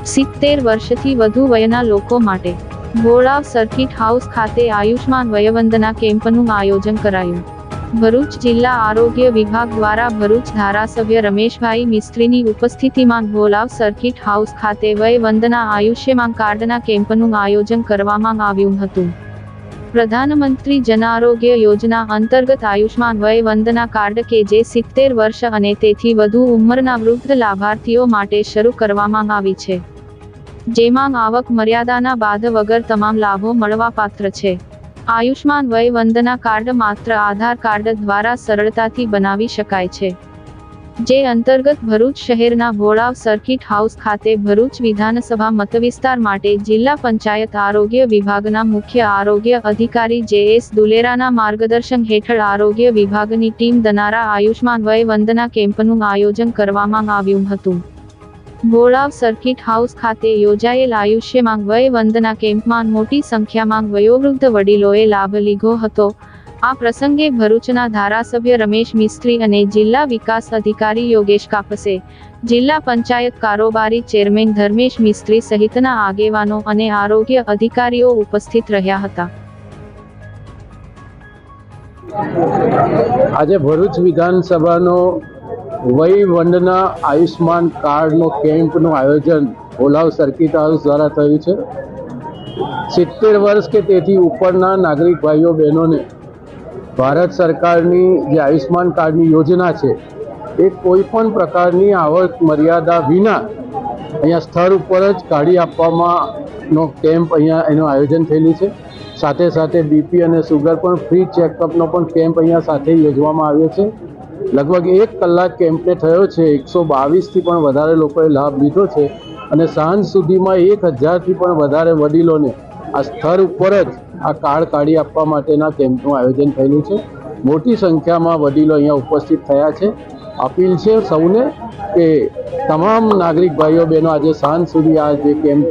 70 વર્ષથી વધુ વયના લોકો માટે ભોળાવ સર્કિટ હાઉસ ખાતે આયુષ્માન વયવંદના કેમ્પનું આયોજન કરાયું। ભરૂચ જિલ્લા આરોગ્ય વિભાગ દ્વારા ભરૂચ ધારાસભ્ય રમેશભાઈ મિસ્ત્રીની ઉપસ્થિતિમાં ભોળાવ સર્કિટ હાઉસ ખાતે વયવંદના આયુષ્યમાન કાર્ડના કેમ્પનું આયોજન કરવામાં આવ્યું હતું। પ્રધાનમંત્રી જન આરોગ્ય યોજના અંતર્ગત આયુષ્માન વયવંદના કાર્ડ કે જે 70 વર્ષ અને તેથી વધુ ઉંમરના વૃદ્ધ લાભાર્થીઓ માટે શરૂ કરવામાં આવી છે, જેમાં આવક મર્યાદાના બાદ વગર તમામ લાભો મળવાપાત્ર છે। આયુષ્માન વયવંદના કાર્ડ માત્ર આધાર કાર્ડ દ્વારા સરળતાથી બનાવી શકાય છે, જે અંતર્ગત ભરૂચ શહેરના ભોળાવ સર્કિટ હાઉસ ખાતે ભરૂચ વિધાનસભા મતવિસ્તાર માટે જિલ્લા પંચાયત આરોગ્ય વિભાગના મુખ્ય આરોગ્ય અધિકારી જે.એસ. દુલેરાના માર્ગદર્શન હેઠળ આરોગ્ય વિભાગની ટીમ દ્વારા આયુષ્માન વયવંદના કેમ્પનું આયોજન કરવામાં આવ્યું હતું। ભોળાવ સર્કિટ હાઉસ ખાતે યોજાયેલ આયુષ્યમાન વયવંદના કેમ્પમાં મોટી સંખ્યામાં વયોવૃદ્ધ વડીલોએ લાભ લીધો હતો। આ પ્રસંગે ભરૂચના ધારાસભ્ય રમેશ મિસ્ત્રી અને જિલ્લા વિકાસ અધિકારી યોગેશ કાપસે, જિલ્લા પંચાયત કારોબારી ચેરમેન ધર્મેશ મિસ્ત્રી સહિતના આગેવાનો અને આરોગ્ય અધિકારીઓ ઉપસ્થિત રહ્યા હતા। આજે ભરૂચ વિધાનસભાનો વયવંદના આયુષ્માન કાર્ડનો કેમ્પનું આયોજન ભોળાવ સર્કિટ હાઉસ દ્વારા થયું છે। 70 વર્ષ કે તેથી ઉપરના નાગરિક ભાઈઓ બહેનોને ભારત સરકારની જે આયુષ્માન કાર્ડની યોજના છે એ કોઈ પણ પ્રકારની આવક મર્યાદા વિના અહીંયા સ્થળ ઉપર જ કાઢી આપવામાંનો કેમ્પ અહીંયા એનું આયોજન થયેલું છે। સાથે સાથે બીપી અને સુગર પણ ફ્રી ચેકઅપનો પણ કેમ્પ અહીંયા સાથે યોજવામાં આવ્યો છે। લગભગ 1 કલાક કેમ્પે થયો છે। 122થી પણ વધારે લોકોએ લાભ લીધો છે અને સાંજ સુધીમાં 1000થી પણ વધારે વડીલોને આ સ્થળ ઉપર જ આ કાર્ડ કાઢી આપવા માટેના કેમ્પનું આયોજન થયેલું છે। મોટી સંખ્યામાં વડીલો અહીંયા ઉપસ્થિત થયા છે। અપીલ છે સૌને કે તમામ નાગરિક ભાઈઓ બહેનો આજે સાંજ સુધી આ જે કેમ્પ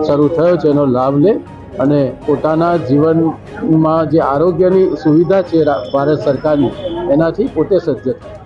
શરૂ થયો છે એનો લાભ લે અને પોતાના જીવનમાં જે આરોગ્યની સુવિધા છે ભારત સરકારની એનાથી પોતે સજ્જ થાય।